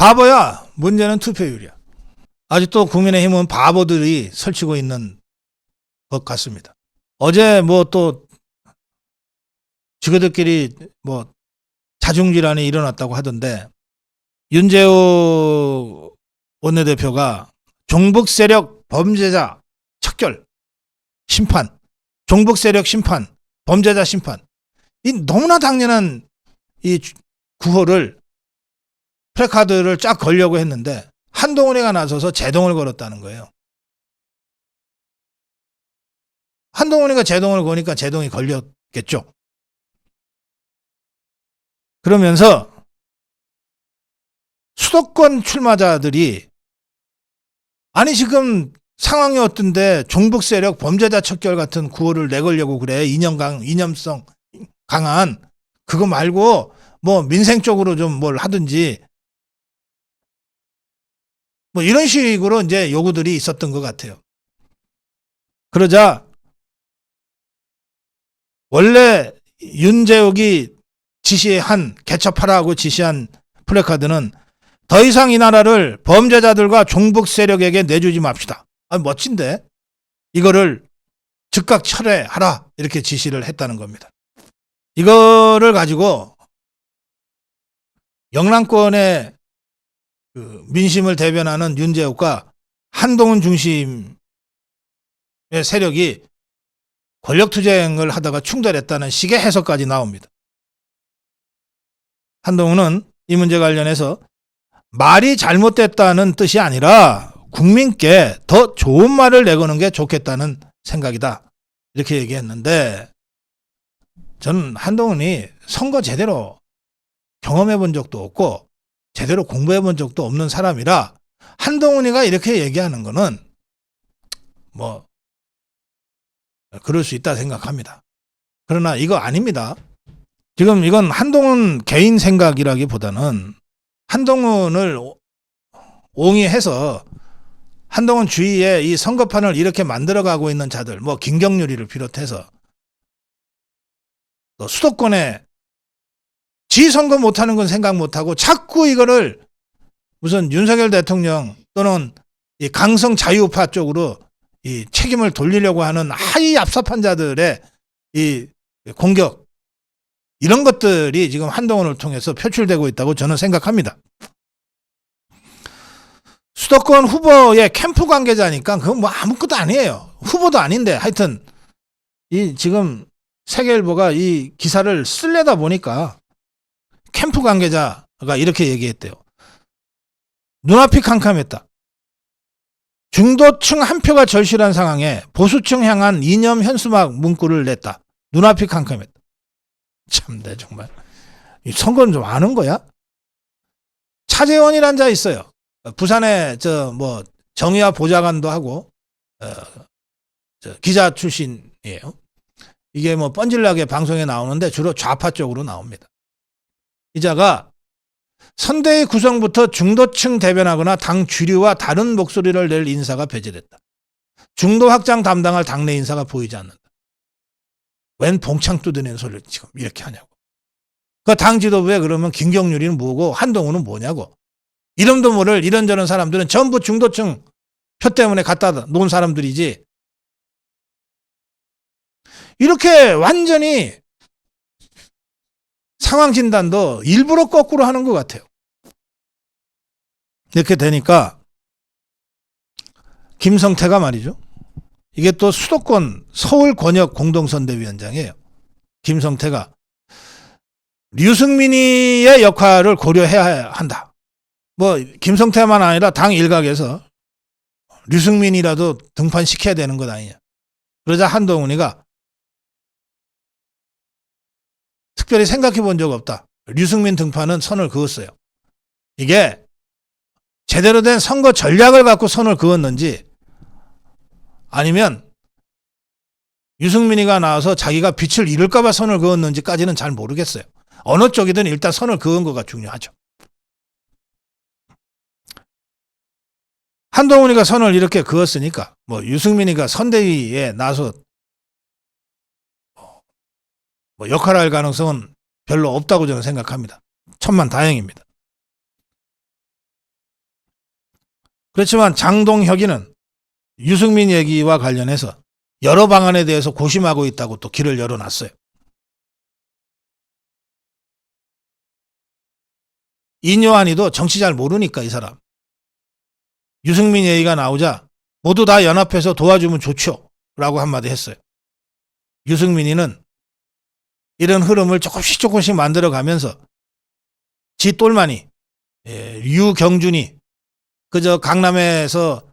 바보야. 문제는 투표율이야. 아직도 국민의힘은 바보들이 설치고 있는 것 같습니다. 어제 뭐 또 지그들끼리 뭐 자중질환이 일어났다고 하던데, 윤재호 원내대표가 종북 세력 범죄자 척결 심판, 종북 세력 심판, 범죄자 심판, 이 너무나 당연한 이 구호를, 플래카드를 쫙 걸려고 했는데 한동훈이가 나서서 제동을 걸었다는 거예요. 한동훈이가 제동을 거니까 제동이 걸렸겠죠. 그러면서 수도권 출마자들이, 아니 지금 상황이 어떤데 종북 세력 범죄자 척결 같은 구호를 내걸려고 그래. 이념성 강한 그거 말고 뭐 민생 쪽으로 좀 뭘 하든지, 뭐 이런 식으로 이제 요구들이 있었던 것 같아요. 그러자 원래 윤재욱이 개첩하라고 지시한 플래카드는 더 이상 이 나라를 범죄자들과 종북 세력에게 내주지 맙시다. 멋진데? 이거를 즉각 철회하라, 이렇게 지시를 했다는 겁니다. 이거를 가지고 영남권의 그 민심을 대변하는 윤재욱과 한동훈 중심의 세력이 권력투쟁을 하다가 충돌했다는 식의 해석까지 나옵니다. 한동훈은 이 문제 관련해서 말이 잘못됐다는 뜻이 아니라 국민께 더 좋은 말을 내거는 게 좋겠다는 생각이다, 이렇게 얘기했는데, 저는 한동훈이 선거 제대로 경험해 본 적도 없고 제대로 공부해 본 적도 없는 사람이라 한동훈이가 이렇게 얘기하는 거는 뭐 그럴 수 있다 생각합니다. 그러나 이거 아닙니다. 지금 이건 한동훈 개인 생각이라기보다는 한동훈을 옹이해서 한동훈 주위에 이 선거판을 이렇게 만들어가고 있는 자들, 뭐 김경률이를 비롯해서 또 수도권에 지 선거 못하는 건 생각 못하고 자꾸 이거를 무슨 윤석열 대통령 또는 이 강성 자유파 쪽으로 이 책임을 돌리려고 하는 하이 얍삽한 자들의 이 공격, 이런 것들이 지금 한동훈을 통해서 표출되고 있다고 저는 생각합니다. 수도권 후보의 캠프 관계자니까 그건 뭐 아무것도 아니에요. 후보도 아닌데 하여튼 이 지금 세계일보가 이 기사를 쓸려다 보니까 캠프 관계자가 이렇게 얘기했대요. 눈앞이 캄캄했다. 중도층 한 표가 절실한 상황에 보수층 향한 이념 현수막 문구를 냈다. 눈앞이 캄캄했다. 참내 정말. 이 선거는 좀 아는 거야? 차재원이란 자 있어요. 부산에 정의화 보좌관도 하고 기자 출신이에요. 이게 뭐 뻔질나게 방송에 나오는데 주로 좌파 쪽으로 나옵니다. 이 자가 선대위 구성부터 중도층 대변하거나 당 주류와 다른 목소리를 낼 인사가 배제됐다. 중도 확장 담당할 당내 인사가 보이지 않는다. 웬 봉창 두드리는 소리를 지금 이렇게 하냐고. 그 당 지도부에 그러면 김경률이는 뭐고 한동훈은 뭐냐고. 이름도 모를 이런저런 사람들은 전부 중도층 표 때문에 갖다 놓은 사람들이지. 이렇게 완전히 상황 진단도 일부러 거꾸로 하는 것 같아요. 이렇게 되니까 김성태가 말이죠. 이게 또 수도권 서울 권역 공동선대위원장이에요. 김성태가 류승민이의 역할을 고려해야 한다. 뭐 김성태만 아니라 당 일각에서 류승민이라도 등판시켜야 되는 것 아니냐. 그러자 한동훈이가 특별히 생각해 본 적 없다. 류승민 등판은 선을 그었어요. 이게 제대로 된 선거 전략을 갖고 선을 그었는지 아니면 유승민이가 나와서 자기가 빛을 잃을까 봐 선을 그었는지까지는 잘 모르겠어요. 어느 쪽이든 일단 선을 그은 거가 중요하죠. 한동훈이가 선을 이렇게 그었으니까 뭐 유승민이가 선대위에 나서 뭐 역할을 할 가능성은 별로 없다고 저는 생각합니다. 천만다행입니다. 그렇지만 장동혁이는 유승민 얘기와 관련해서 여러 방안에 대해서 고심하고 있다고 또 길을 열어놨어요. 인요한이도 정치 잘 모르니까 이 사람. 유승민 얘기가 나오자 모두 다 연합해서 도와주면 좋죠 라고 한마디 했어요. 유승민이는 이런 흐름을 조금씩 만들어가면서 지 똘마니 유경준이 그저 강남에서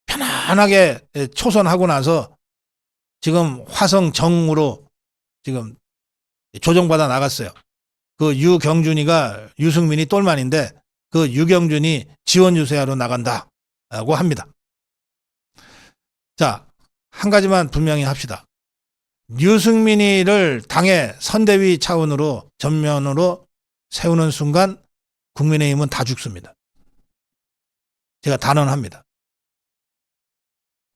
편안하게 초선하고 나서 지금 화성정으로 지금 조정받아 나갔어요. 그 유경준이가 유승민이 똘만인데 그 유경준이 지원 유세하러 나간다고 합니다. 자, 한 가지만 분명히 합시다. 유승민이를 당의 선대위 차원으로 전면으로 세우는 순간 국민의힘은 다 죽습니다. 제가 단언합니다.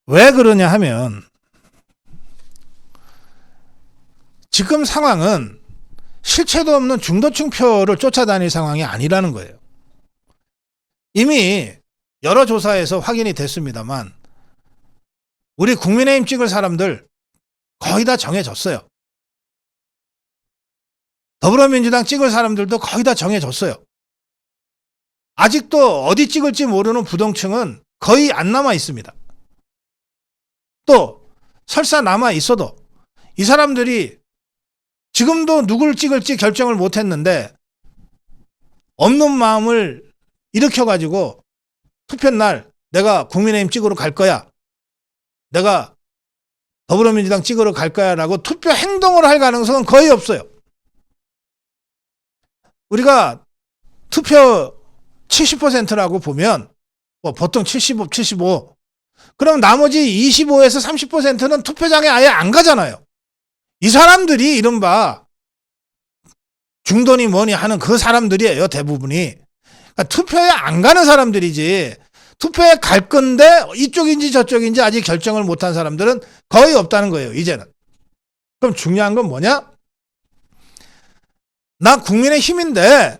왜 그러냐 하면 지금 상황은 실체도 없는 중도층 표를 쫓아다닐 상황이 아니라는 거예요. 이미 여러 조사에서 확인이 됐습니다만 우리 국민의힘 찍을 사람들 거의 다 정해졌어요. 더불어민주당 찍을 사람들도 거의 다 정해졌어요. 아직도 어디 찍을지 모르는 부동층은 거의 안 남아 있습니다. 또 설사 남아 있어도 이 사람들이 지금도 누굴 찍을지 결정을 못했는데 없는 마음을 일으켜가지고 투표날 내가 국민의힘 찍으러 갈 거야, 내가 더불어민주당 찍으러 갈 거야 라고 투표 행동을 할 가능성은 거의 없어요. 우리가 투표 70%라고 보면 보통 75 그럼 나머지 25에서 30%는 투표장에 아예 안 가잖아요. 이 사람들이 이른바 중도니 뭐니 하는 그 사람들이에요. 대부분이. 그러니까 투표에 안 가는 사람들이지 투표에 갈 건데 이쪽인지 저쪽인지 아직 결정을 못한 사람들은 거의 없다는 거예요. 이제는. 그럼 중요한 건 뭐냐? 나 국민의힘인데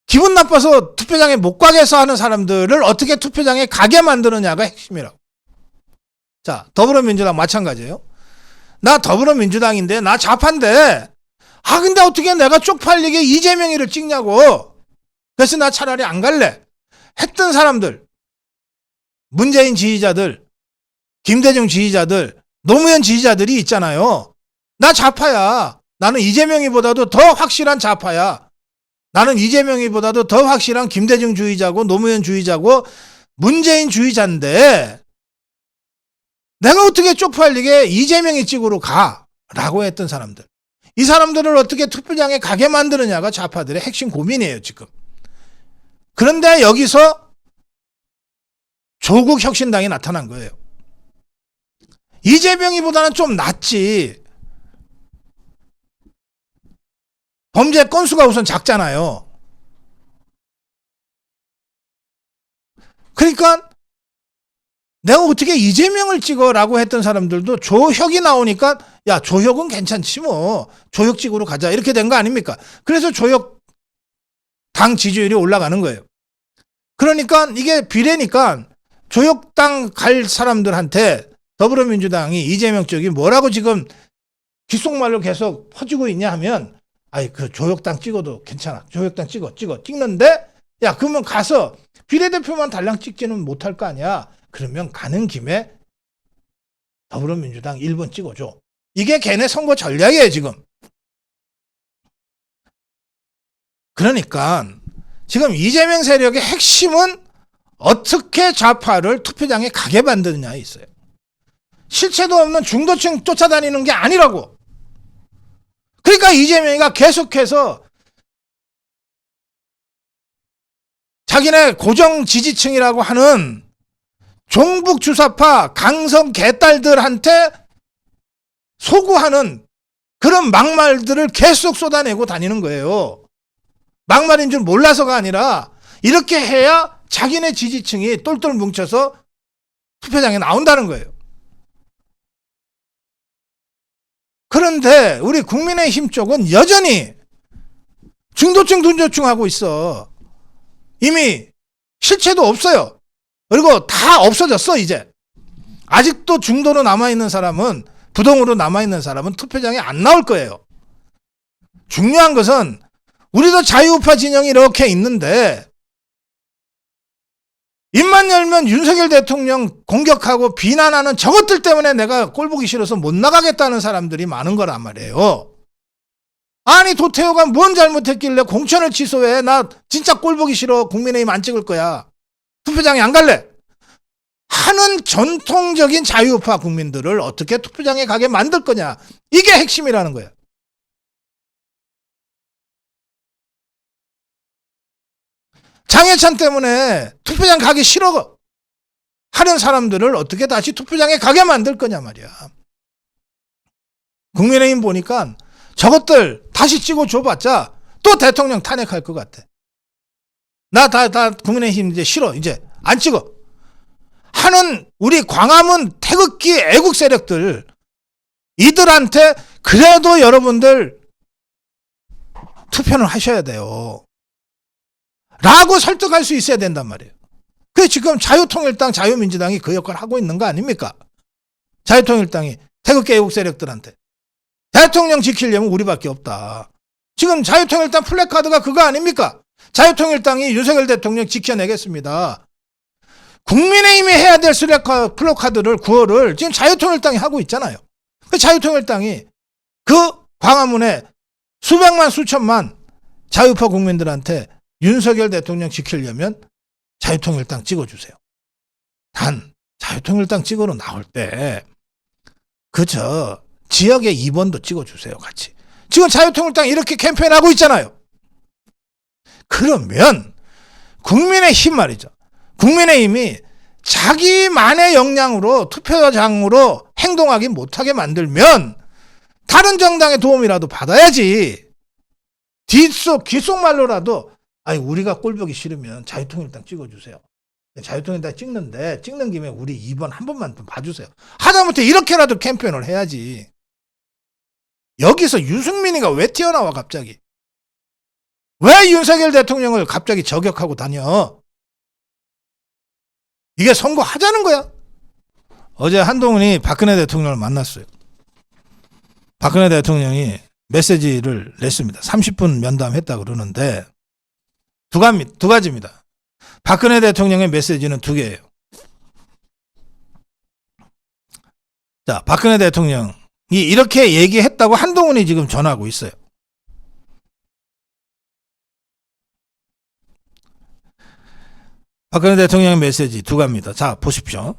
기분 나빠서 투표장에 못 가게 해서 하는 사람들을 어떻게 투표장에 가게 만드느냐가 핵심이라고. 자, 더불어민주당 마찬가지예요. 나 더불어민주당인데 나 좌파인데 근데 어떻게 내가 쪽팔리게 이재명이를 찍냐고. 그래서 나 차라리 안 갈래 했던 사람들, 문재인 지지자들, 김대중 지지자들, 노무현 지지자들이 있잖아요. 나 좌파야. 나는 이재명이보다도 더 확실한 좌파야. 나는 이재명이보다도 더 확실한 김대중 주의자고 노무현 주의자고 문재인 주의자인데 내가 어떻게 쪽팔리게 이재명이 찍으러 가? 라고 했던 사람들. 이 사람들을 어떻게 투표장에 가게 만드느냐가 좌파들의 핵심 고민이에요, 지금. 그런데 여기서 조국 혁신당이 나타난 거예요. 이재명이보다는 좀 낫지. 범죄 건수가 우선 작잖아요. 그러니까 내가 어떻게 이재명을 찍어라고 했던 사람들도 조혁이 나오니까 야, 조혁은 괜찮지 뭐. 조혁 찍으러 가자. 이렇게 된 거 아닙니까? 그래서 조혁 당 지지율이 올라가는 거예요. 그러니까 이게 비례니까 조혁당 갈 사람들한테 더불어민주당이 이재명 쪽이 뭐라고 지금 귓속말로 계속 퍼지고 있냐 하면 그 조혁당 찍어도 괜찮아. 조혁당 찍는데 야, 그러면 가서 비례대표만 달랑 찍지는 못할 거 아니야. 그러면 가는 김에 더불어민주당 1번 찍어줘. 이게 걔네 선거 전략이에요, 지금. 그러니까 지금 이재명 세력의 핵심은 어떻게 좌파를 투표장에 가게 만드느냐에 있어요. 실체도 없는 중도층 쫓아다니는 게 아니라고. 그러니까 이재명이가 계속해서 자기네 고정 지지층이라고 하는 종북 주사파 강성 개딸들한테 소구하는 그런 막말들을 계속 쏟아내고 다니는 거예요. 막말인 줄 몰라서가 아니라 이렇게 해야 자기네 지지층이 똘똘 뭉쳐서 투표장에 나온다는 거예요. 그런데 우리 국민의힘 쪽은 여전히 중도층 하고 있어. 이미 실체도 없어요. 그리고 다 없어졌어 이제. 아직도 중도로 남아있는 사람은, 부동으로 남아있는 사람은 투표장에 안 나올 거예요. 중요한 것은 우리도 자유우파 진영이 이렇게 있는데 입만 열면 윤석열 대통령 공격하고 비난하는 저것들 때문에 내가 꼴보기 싫어서 못 나가겠다는 사람들이 많은 거란 말이에요. 아니 도태우가 뭔 잘못했길래 공천을 취소해. 나 진짜 꼴보기 싫어. 국민의힘 안 찍을 거야. 투표장에 안 갈래. 하는 전통적인 자유우파 국민들을 어떻게 투표장에 가게 만들 거냐. 이게 핵심이라는 거예요. 장해찬 때문에 투표장 가기 싫어 하는 사람들을 어떻게 다시 투표장에 가게 만들 거냐 말이야. 국민의힘 보니까 저것들 다시 찍어줘봤자 또 대통령 탄핵할 것 같아. 나 다 국민의힘 이제 싫어. 이제 안 찍어. 하는 우리 광화문 태극기 애국 세력들, 이들한테 그래도 여러분들 투표는 하셔야 돼요. 라고 설득할 수 있어야 된단 말이에요. 그게 지금 자유통일당, 자유민주당이 그 역할을 하고 있는 거 아닙니까? 자유통일당이 태극기 애국 세력들한테 대통령 지키려면 우리밖에 없다. 지금 자유통일당 플래카드가 그거 아닙니까? 자유통일당이 윤석열 대통령 지켜내겠습니다. 국민의힘이 해야 될 플래카드를 구호를 지금 자유통일당이 하고 있잖아요. 그 자유통일당이 그 광화문에 수백만 수천만 자유파 국민들한테 윤석열 대통령 지키려면 자유통일당 찍어주세요. 단 자유통일당 찍으러 나올 때 그저 지역의 2번도 찍어주세요. 같이. 지금 자유통일당 이렇게 캠페인하고 있잖아요. 그러면 국민의힘 말이죠. 국민의힘이 자기만의 역량으로 투표장으로 행동하기 못하게 만들면 다른 정당의 도움이라도 받아야지. 귓속말로라도 아니 우리가 꼴보기 싫으면 자유통일당 찍어주세요. 자유통일당 찍는 김에 우리 2번 한 번만 좀 봐주세요. 하다못해 이렇게라도 캠페인을 해야지. 여기서 유승민이가 왜 튀어나와 갑자기? 왜 윤석열 대통령을 갑자기 저격하고 다녀? 이게 선거하자는 거야. 어제 한동훈이 박근혜 대통령을 만났어요. 박근혜 대통령이 메시지를 냈습니다. 30분 면담했다 그러는데 두 가지입니다. 박근혜 대통령의 메시지는 두 개예요. 자, 박근혜 대통령이 이렇게 얘기했다고 한동훈이 지금 전하고 있어요. 박근혜 대통령의 메시지 두 가지입니다. 자, 보십시오.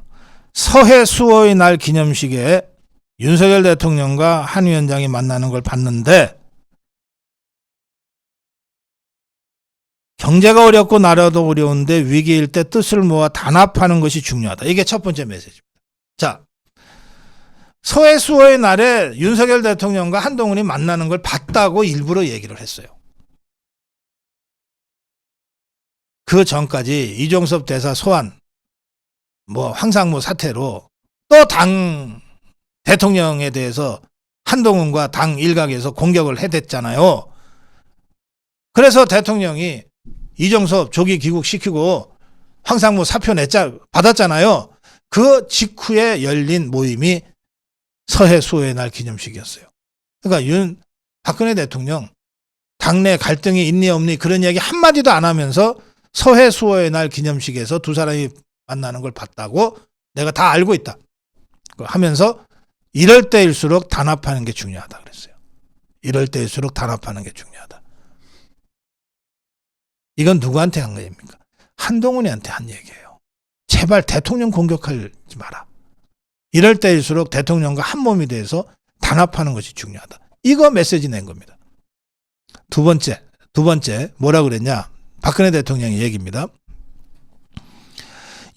서해 수호의 날 기념식에 윤석열 대통령과 한 위원장이 만나는 걸 봤는데 경제가 어렵고 나라도 어려운데 위기일 때 뜻을 모아 단합하는 것이 중요하다. 이게 첫 번째 메시지입니다. 자, 서해 수호의 날에 윤석열 대통령과 한동훈이 만나는 걸 봤다고 일부러 얘기를 했어요. 그 전까지 이종섭 대사 소환, 황상무 사태로 또 당 대통령에 대해서 한동훈과 당 일각에서 공격을 해댔잖아요. 그래서 대통령이 이종섭 조기 귀국시키고 황상무 사표 받았잖아요. 그 직후에 열린 모임이 서해 수호의 날 기념식이었어요. 그러니까 박근혜 대통령 당내 갈등이 있니 없니 그런 얘기 한마디도 안 하면서 서해 수호의 날 기념식에서 두 사람이 만나는 걸 봤다고 내가 다 알고 있다 하면서 이럴 때일수록 단합하는 게 중요하다 그랬어요. 이럴 때일수록 단합하는 게 중요하다. 이건 누구한테 한 얘기입니까? 한동훈이한테 한 얘기예요. 제발 대통령 공격하지 마라. 이럴 때일수록 대통령과 한 몸이 돼서 단합하는 것이 중요하다. 이거 메시지 낸 겁니다. 두 번째 뭐라 그랬냐? 박근혜 대통령의 얘기입니다.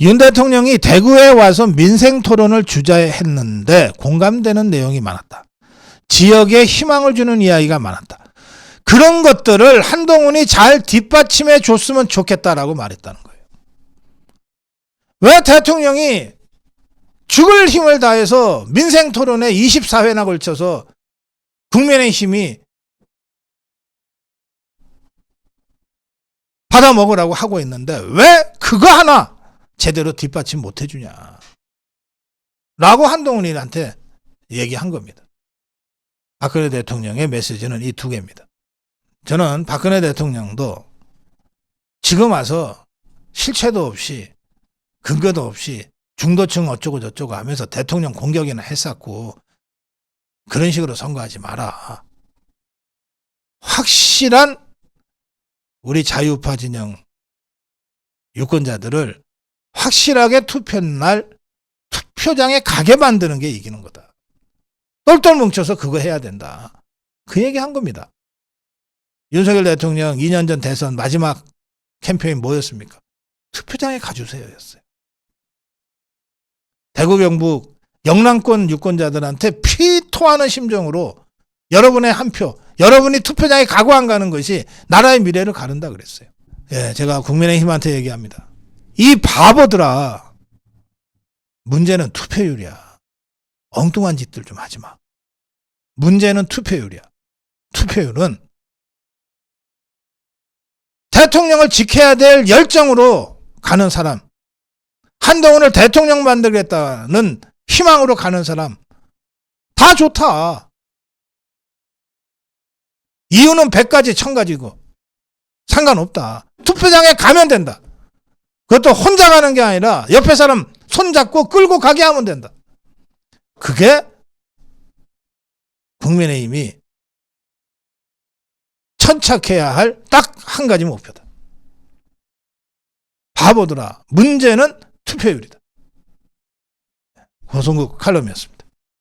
윤 대통령이 대구에 와서 민생 토론을 주재했는데 공감되는 내용이 많았다. 지역에 희망을 주는 이야기가 많았다. 그런 것들을 한동훈이 잘 뒷받침해 줬으면 좋겠다라고 말했다는 거예요. 왜 대통령이 죽을 힘을 다해서 민생 토론에 24회나 걸쳐서 국민의힘이 받아먹으라고 하고 있는데 왜 그거 하나 제대로 뒷받침 못 해주냐 라고 한동훈이한테 얘기한 겁니다. 박근혜 대통령의 메시지는 이 두 개입니다. 저는 박근혜 대통령도 지금 와서 실체도 없이 근거도 없이 중도층 어쩌고 저쩌고 하면서 대통령 공격이나 했었고 그런 식으로 선거하지 마라. 확실한 우리 자유파 진영 유권자들을 확실하게 투표날 투표장에 가게 만드는 게 이기는 거다. 똘똘 뭉쳐서 그거 해야 된다. 그 얘기 한 겁니다. 윤석열 대통령 2년 전 대선 마지막 캠페인 뭐였습니까? 투표장에 가주세요 였어요. 대구 경북 영남권 유권자들한테 피토하는 심정으로 여러분의 한 표, 여러분이 투표장에 가고 안 가는 것이 나라의 미래를 가른다 그랬어요. 예, 제가 국민의힘한테 얘기합니다. 이 바보들아, 문제는 투표율이야. 엉뚱한 짓들 좀 하지 마. 문제는 투표율이야. 투표율은 대통령을 지켜야 될 열정으로 가는 사람, 한동훈을 대통령 만들겠다는 희망으로 가는 사람 다 좋다. 이유는 100가지 1000가지고 상관없다. 투표장에 가면 된다. 그것도 혼자 가는 게 아니라 옆에 사람 손잡고 끌고 가게 하면 된다. 그게 국민의힘이 천착해야 할 딱 한 가지 목표다. 바보들아, 문제는 투표율이다. 고성국 칼럼이었습니다.